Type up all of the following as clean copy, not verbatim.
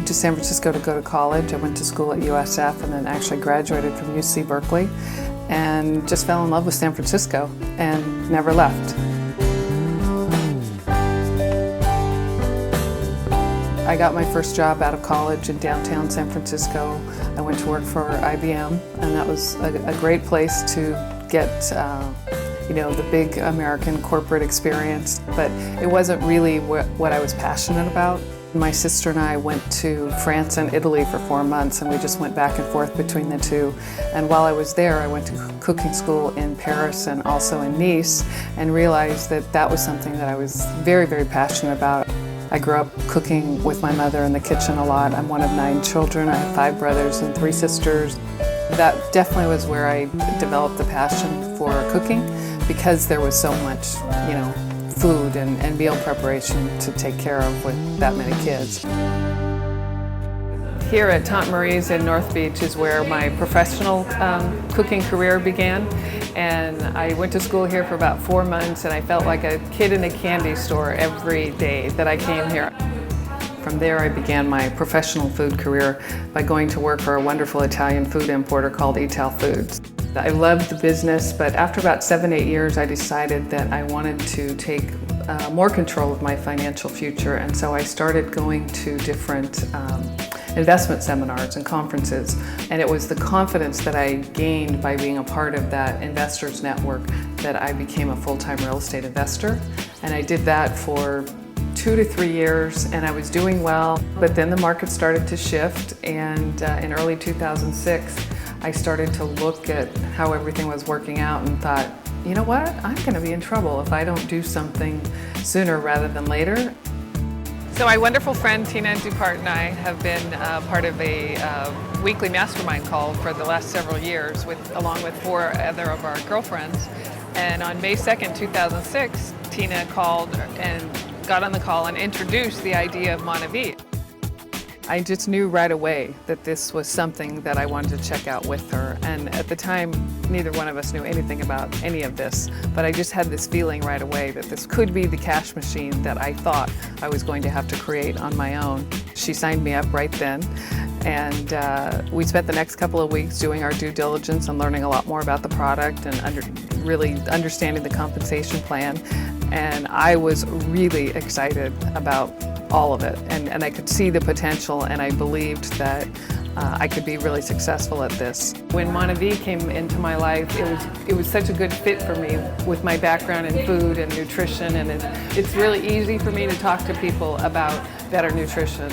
moved to San Francisco to go to college. I went to school at USF and then actually graduated from UC Berkeley and just fell in love with San Francisco and never left. I got my first job out of college in downtown San Francisco. I went to work for IBM, and that was a great place to get the big American corporate experience, but it wasn't really what I was passionate about. My sister and I went to France and Italy for 4 months, and we just went back and forth between the two. And while I was there, I went to cooking school in Paris and also in Nice, and realized that that was something that I was very, very passionate about. I grew up cooking with my mother in the kitchen a lot. I'm one of 9 children. I have 5 brothers and 3 sisters. That definitely was where I developed the passion for cooking, because there was so much, food and meal preparation to take care of with that many kids. Here at Tante Marie's in North Beach is where my professional cooking career began. And I went to school here for about 4 months, and I felt like a kid in a candy store every day that I came here. From there, I began my professional food career by going to work for a wonderful Italian food importer called Ital Foods. I loved the business, but after about 7-8 years, I decided that I wanted to take more control of my financial future, and so I started going to different investment seminars and conferences, and it was the confidence that I gained by being a part of that investors network that I became a full-time real estate investor. And I did that for 2 to 3 years, and I was doing well, but then the market started to shift, and in early 2006 I started to look at how everything was working out and thought, you know what, I'm going to be in trouble if I don't do something sooner rather than later. So my wonderful friend Tina Dupart and I have been part of a weekly mastermind call for the last several years, along with 4 other of our girlfriends. And on May 2nd, 2006, Tina called and got on the call and introduced the idea of MonaVie. I just knew right away that this was something that I wanted to check out with her. And at the time, neither one of us knew anything about any of this, but I just had this feeling right away that this could be the cash machine that I thought I was going to have to create on my own. She signed me up right then, and we spent the next couple of weeks doing our due diligence and learning a lot more about the product and really understanding the compensation plan. And I was really excited about all of it, and I could see the potential, and I believed that I could be really successful at this. When MonaVie came into my life, it was such a good fit for me with my background in food and nutrition, and it's really easy for me to talk to people about better nutrition.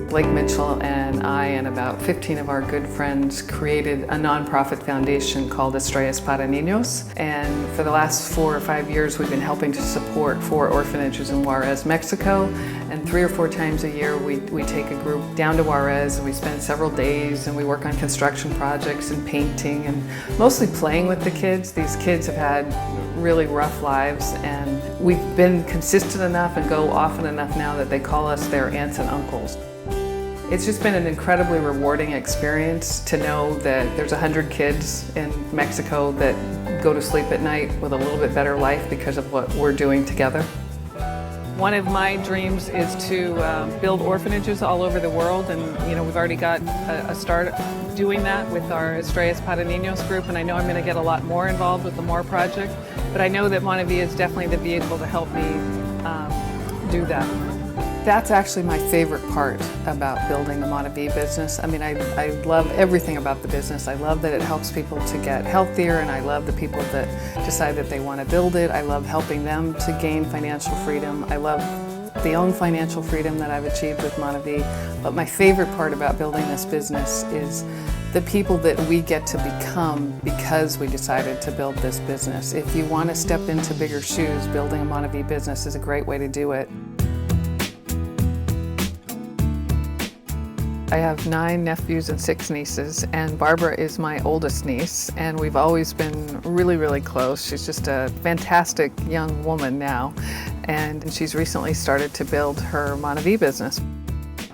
Blake Mitchell and I and about 15 of our good friends created a nonprofit foundation called Historie Ludzi Sukcesu, and for the last 4 or 5 years we've been helping to support 4 orphanages in Juarez, Mexico, and 3 or 4 times a year we take a group down to Juarez and we spend several days and we work on construction projects and painting and mostly playing with the kids. These kids have had really rough lives, and we've been consistent enough and go often enough now that they call us their aunts and uncles. It's just been an incredibly rewarding experience to know that there's 100 kids in Mexico that go to sleep at night with a little bit better life because of what we're doing together. One of my dreams is to build orphanages all over the world, and we've already got a start doing that with our Estrellas para Niños group, and I know I'm going to get a lot more involved with the MORE project, but I know that MonaVie is definitely the vehicle to help me do that. That's actually my favorite part about building the MonaVie business. I mean, I love everything about the business. I love that it helps people to get healthier, and I love the people that decide that they want to build it. I love helping them to gain financial freedom. I love the own financial freedom that I've achieved with MonaVie. But my favorite part about building this business is the people that we get to become because we decided to build this business. If you want to step into bigger shoes, building a MonaVie business is a great way to do it. I have 9 nephews and 6 nieces, and Barbara is my oldest niece, and we've always been really, really close. She's just a fantastic young woman now, and she's recently started to build her MonaVie business.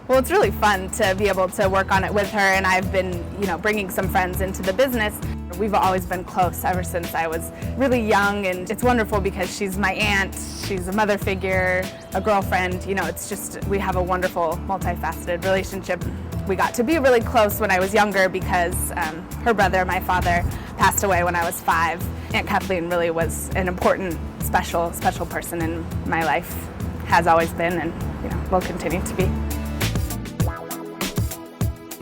Well, it's really fun to be able to work on it with her, and I've been, bringing some friends into the business. We've always been close ever since I was really young, and it's wonderful because she's my aunt, she's a mother figure, a girlfriend. It's just, we have a wonderful, multifaceted relationship. We got to be really close when I was younger because her brother, my father, passed away when I was 5. Aunt Kathleen really was an important, special person in my life, has always been, and will continue to be.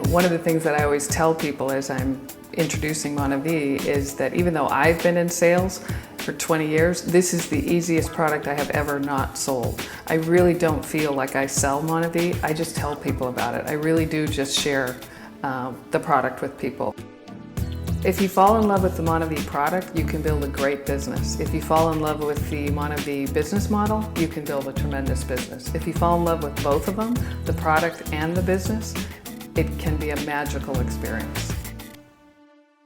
One of the things that I always tell people as I'm introducing MonaVie is that even though I've been in sales for 20 years, this is the easiest product I have ever not sold. I really don't feel like I sell MonaVie, I just tell people about it. I really do just share the product with people. If you fall in love with the MonaVie product, you can build a great business. If you fall in love with the MonaVie business model, you can build a tremendous business. If you fall in love with both of them, the product and the business, it can be a magical experience.